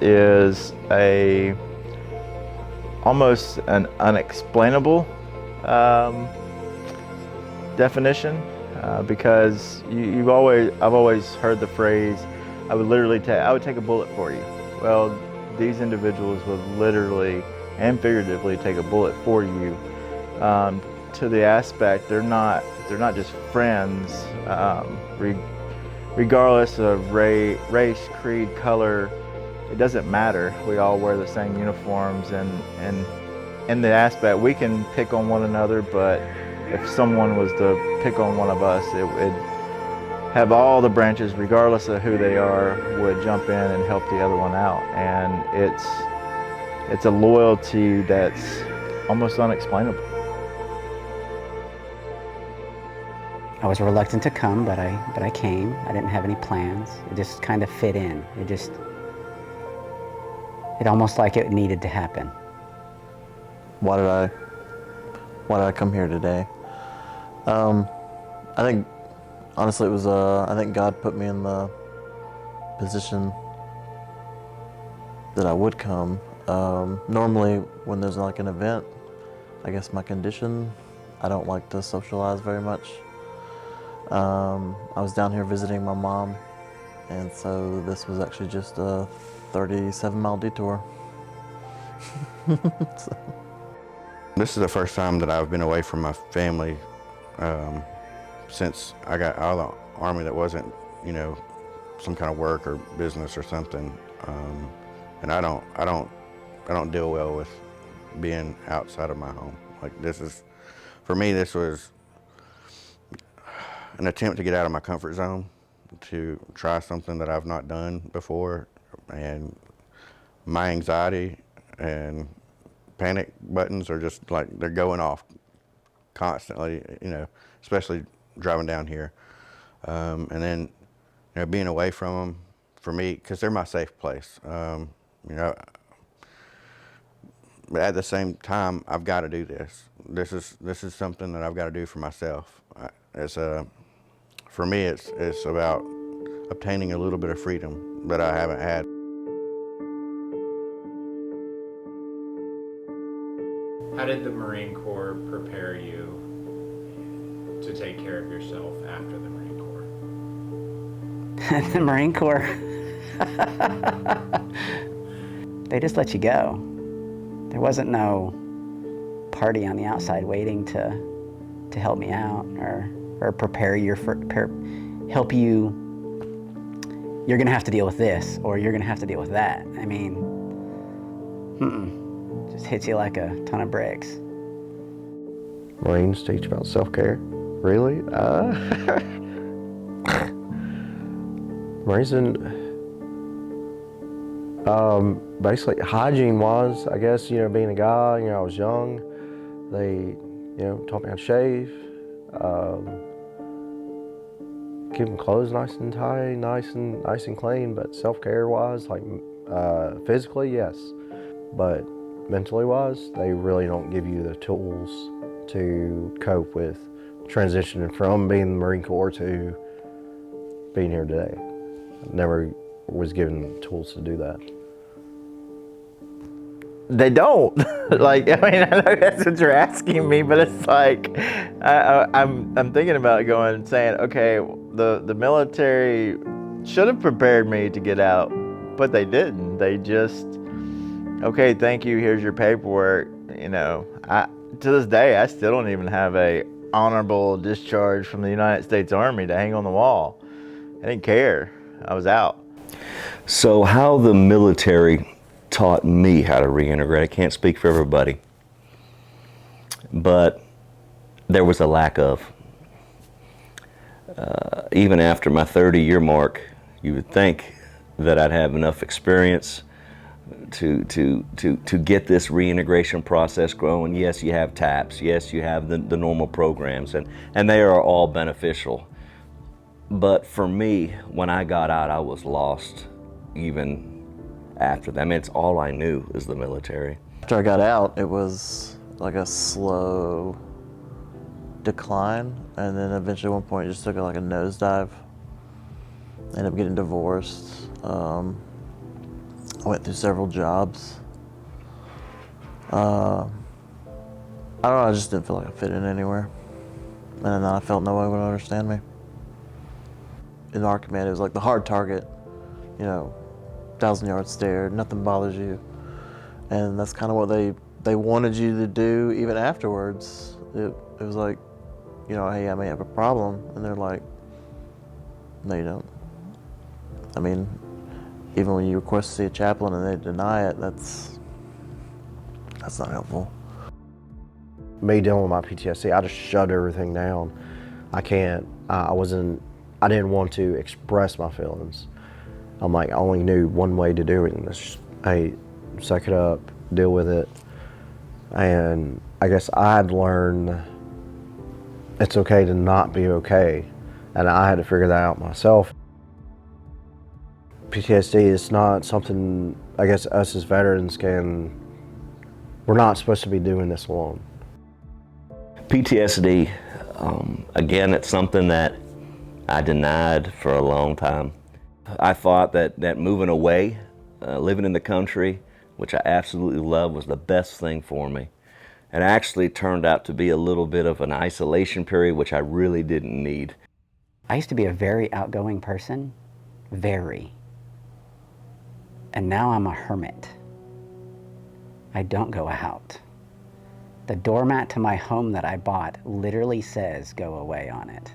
Is almost an unexplainable definition because I've always heard the phrase, I would take a bullet for you. Well, these individuals would literally and figuratively take a bullet for you. To the aspect, they're not just friends, regardless of race, creed, color. It doesn't matter. We all wear the same uniforms, and in the aspect, we can pick on one another, but if someone was to pick on one of us, it would have all the branches, regardless of who they are, would jump in and help the other one out. And it's a loyalty that's almost unexplainable. I was reluctant to come, but I came. I didn't have any plans. It just kind of fit in. It almost like it needed to happen. Why did I come here today? I think, honestly, it was, I think God put me in the position that I would come. Normally, when there's like an event, I guess my condition, I don't like to socialize very much. I was down here visiting my mom, and so this was actually just a 37-mile detour. So. This is the first time that I've been away from my family since I got out of the Army. That wasn't, some kind of work or business or something. And I don't deal well with being outside of my home. Like for me, this was an attempt to get out of my comfort zone, to try something that I've not done before, and my anxiety and panic buttons are just like, they're going off constantly, especially driving down here. And then, being away from them, for me, because they're my safe place, but at the same time, I've got to do this. This is something that I've got to do for myself. For me, it's about obtaining a little bit of freedom that I haven't had. How did the Marine Corps prepare you to take care of yourself after the Marine Corps? The Marine Corps, they just let you go. There wasn't no party on the outside waiting to help me out or prepare you help you. You're gonna have to deal with this, or you're gonna have to deal with that. I mean, just hits you like a ton of bricks. Marines teach about self-care, really? Marines basically hygiene-wise, I guess, being a guy, I was young. They, taught me how to shave, keep my clothes nice and tidy, nice and clean. But self-care-wise, like physically, yes, but mentally-wise, they really don't give you the tools to cope with transitioning from being in the Marine Corps to being here today. I never was given tools to do that. They don't. I know that's what you're asking me, but it's like, I'm thinking about saying, okay, the military should have prepared me to get out, but they didn't. They just, okay, thank you, here's your paperwork. To this day, I still don't even have a honorable discharge from the United States Army to hang on the wall. I didn't care. I was out. So how the military taught me how to reintegrate, I can't speak for everybody, but there was a lack of. Even after my 30-year mark, you would think that I'd have enough experience to get this reintegration process going. Yes, you have TAPS. Yes, you have the normal programs, and they are all beneficial. But for me, when I got out, I was lost even after that. I mean, it's all I knew is the military. After I got out, it was like a slow decline, and then eventually at one point it just took like a nosedive. Ended up getting divorced. I went through several jobs. I don't know, I just didn't feel like I fit in anywhere. And then I felt no one would understand me. In our command, it was like the hard target, 1,000-yard stare, nothing bothers you. And that's kind of what they wanted you to do even afterwards. It was like, hey, I may have a problem. And they're like, no, you don't. I mean, even when you request to see a chaplain and they deny it, that's not helpful. Me dealing with my PTSD, I just shut everything down. I can't. I didn't want to express my feelings. I'm like, I only knew one way to do it, and it's just, hey, suck it up, deal with it. And I guess I had learned it's okay to not be okay, and I had to figure that out myself. PTSD is not something, I guess, us as veterans we're not supposed to be doing this alone. PTSD, again, it's something that I denied for a long time. I thought that moving away, living in the country, which I absolutely love, was the best thing for me. And actually turned out to be a little bit of an isolation period, which I really didn't need. I used to be a very outgoing person, very. And now I'm a hermit. I don't go out. The doormat to my home that I bought literally says go away on it.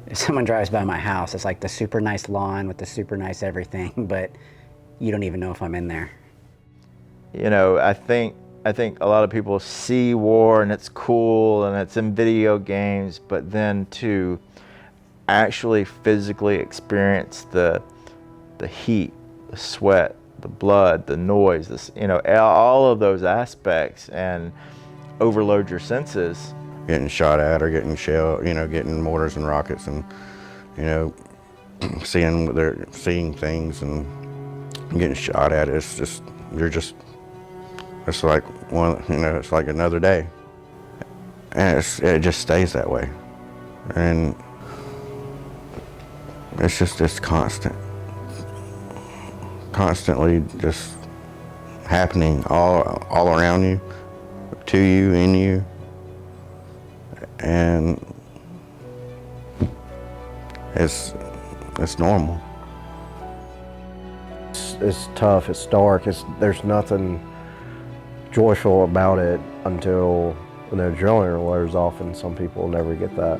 If someone drives by my house, it's like the super nice lawn with the super nice everything, but you don't even know if I'm in there. I think a lot of people see war and it's cool and it's in video games, but then to actually physically experience the heat, the sweat, the blood, the noise, all of those aspects, and overload your senses. Getting shot at or getting shelled, getting mortars and rockets, and seeing things and getting shot at. It's like it's like another day, and it just stays that way, and it's just constantly just happening all around you, to you, in you, and it's normal. It's tough, it's dark, there's nothing joyful about it until when the adrenaline wears off, and some people never get that.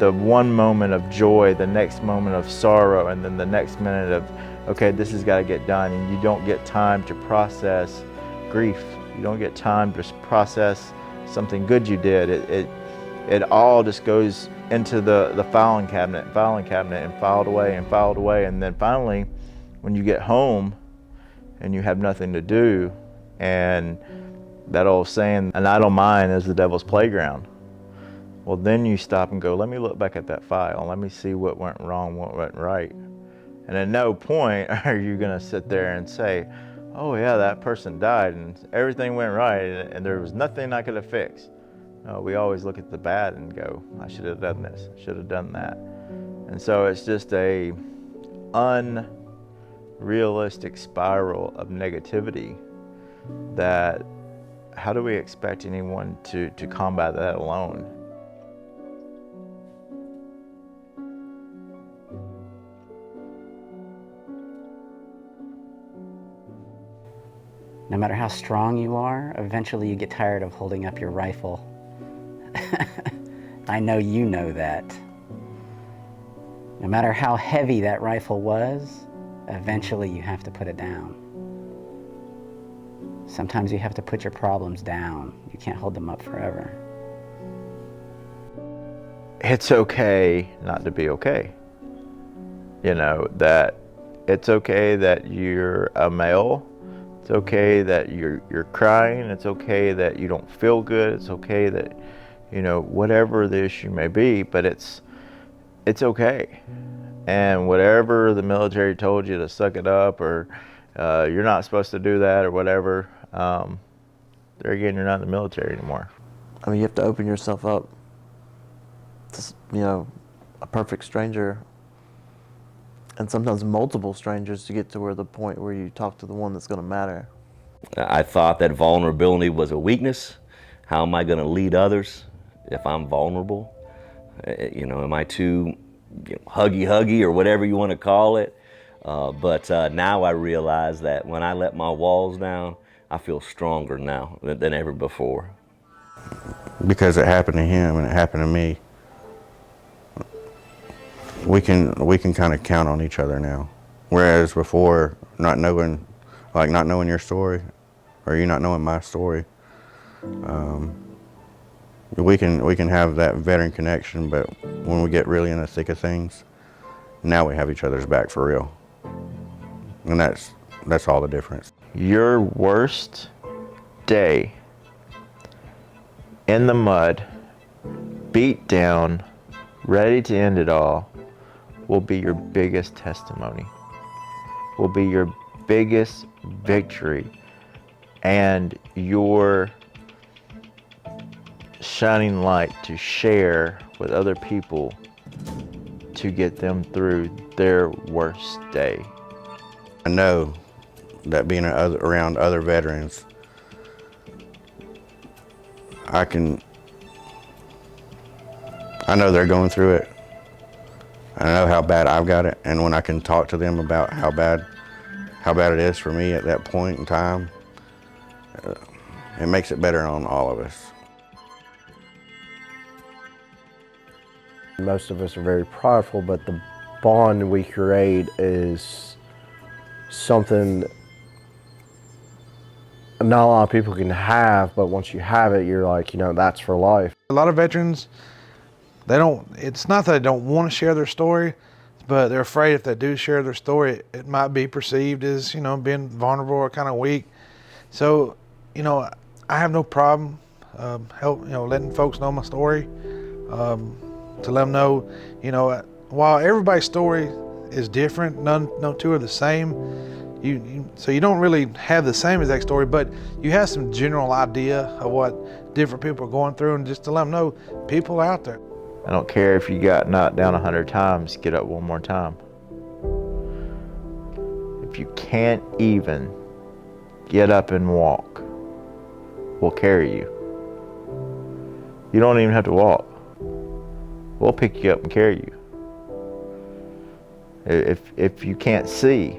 The one moment of joy, the next moment of sorrow, and then the next minute of, okay, this has got to get done, and you don't get time to process grief. You don't get time to process something good you did. It all just goes into the filing cabinet, and filed away, and then finally, when you get home and you have nothing to do, and that old saying, an idle mind is the devil's playground. Well, then you stop and go, let me look back at that file. Let me see what went wrong, what went right. And at no point are you gonna sit there and say, oh yeah, that person died and everything went right and there was nothing I could have fixed. No, we always look at the bad and go, I should have done this, should have done that. And so it's just a unrealistic spiral of negativity that, how do we expect anyone to combat that alone? No matter how strong you are, eventually you get tired of holding up your rifle. I know you know that. No matter how heavy that rifle was, eventually you have to put it down. Sometimes you have to put your problems down. You can't hold them up forever. It's okay not to be okay. That it's okay that you're a male. It's okay that you're crying. It's okay that you don't feel good. It's okay that, whatever the issue may be, but it's okay. And whatever the military told you to suck it up, or you're not supposed to do that, or whatever, there again, you're not in the military anymore. I mean, you have to open yourself up to, a perfect stranger and sometimes multiple strangers to get to where the point where you talk to the one that's going to matter. I thought that vulnerability was a weakness. How am I going to lead others if I'm vulnerable? You know, am I too huggy or whatever you want to call it? But now I realize that when I let my walls down, I feel stronger now than ever before. Because it happened to him and it happened to me, we can kind of count on each other now. Whereas before, not knowing your story, or you not knowing my story, we can have that veteran connection. But when we get really in the thick of things, now we have each other's back for real, and that's all the difference. Your worst day in the mud, beat down, ready to end it all, will be your biggest testimony, will be your biggest victory, and your shining light to share with other people to get them through their worst day. I know that being around other veterans, I know they're going through it. I know how bad I've got it, and when I can talk to them about how bad it is for me at that point in time, it makes it better on all of us. Most of us are very prideful, but the bond we create is something not a lot of people can have, but once you have it, you're like, you know, that's for life. A lot of veterans, it's not that they don't want to share their story, but they're afraid if they do share their story, it might be perceived as, you know, being vulnerable or kind of weak. So, you know, I have no problem letting folks know my story, to let them know, you know, while everybody's story is different, no two are the same. So you don't really have the same exact story, but you have some general idea of what different people are going through, and just to let them know people are out there. I don't care if you got knocked down 100 times, get up one more time. If you can't even get up and walk, we'll carry you. You don't even have to walk. We'll pick you up and carry you. If you can't see,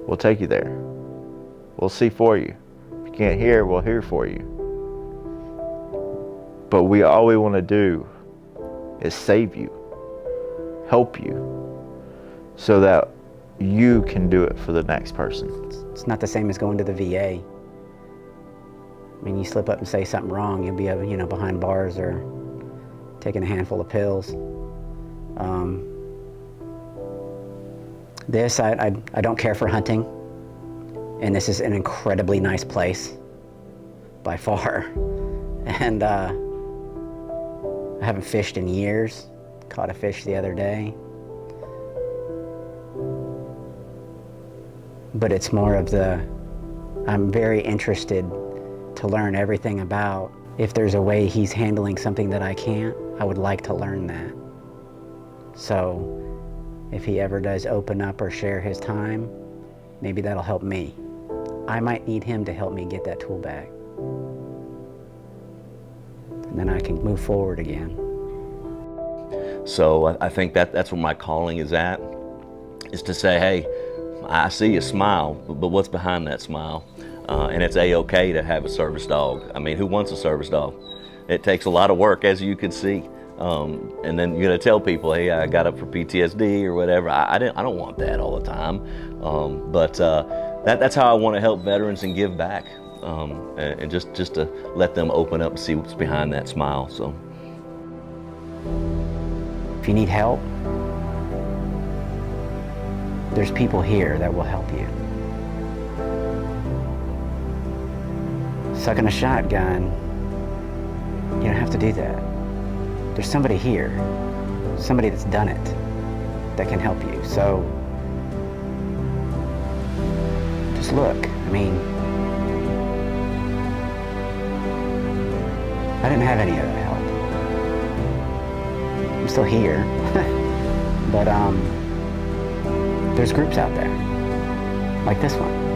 we'll take you there. We'll see for you. If you can't hear, we'll hear for you. But all we want to do is save you, help you, so that you can do it for the next person. It's not the same as going to the VA. I mean, you slip up and say something wrong, you'll be, you know, behind bars or taking a handful of pills. I don't care for hunting, and this is an incredibly nice place, by far. And I haven't fished in years. Caught a fish the other day. But it's more of I'm very interested to learn everything about. If there's a way he's handling something that I can't, I would like to learn that. So if he ever does open up or share his time, maybe that'll help me. I might need him to help me get that tool back. And then I can move forward again. So I think that's what my calling is at, is to say, hey, I see you smile, but what's behind that smile? And it's A-okay to have a service dog. I mean, who wants a service dog? It takes a lot of work, as you can see. And then you're gonna tell people, hey, I got up for PTSD or whatever. I don't want that all the time. But that's how I want to help veterans and give back, and just to let them open up and see what's behind that smile. So, if you need help, there's people here that will help you. Sucking a shotgun, you don't have to do that. There's somebody here, somebody that's done it, that can help you. So just look. I mean, I didn't have any of that help. I'm still here, but there's groups out there, like this one.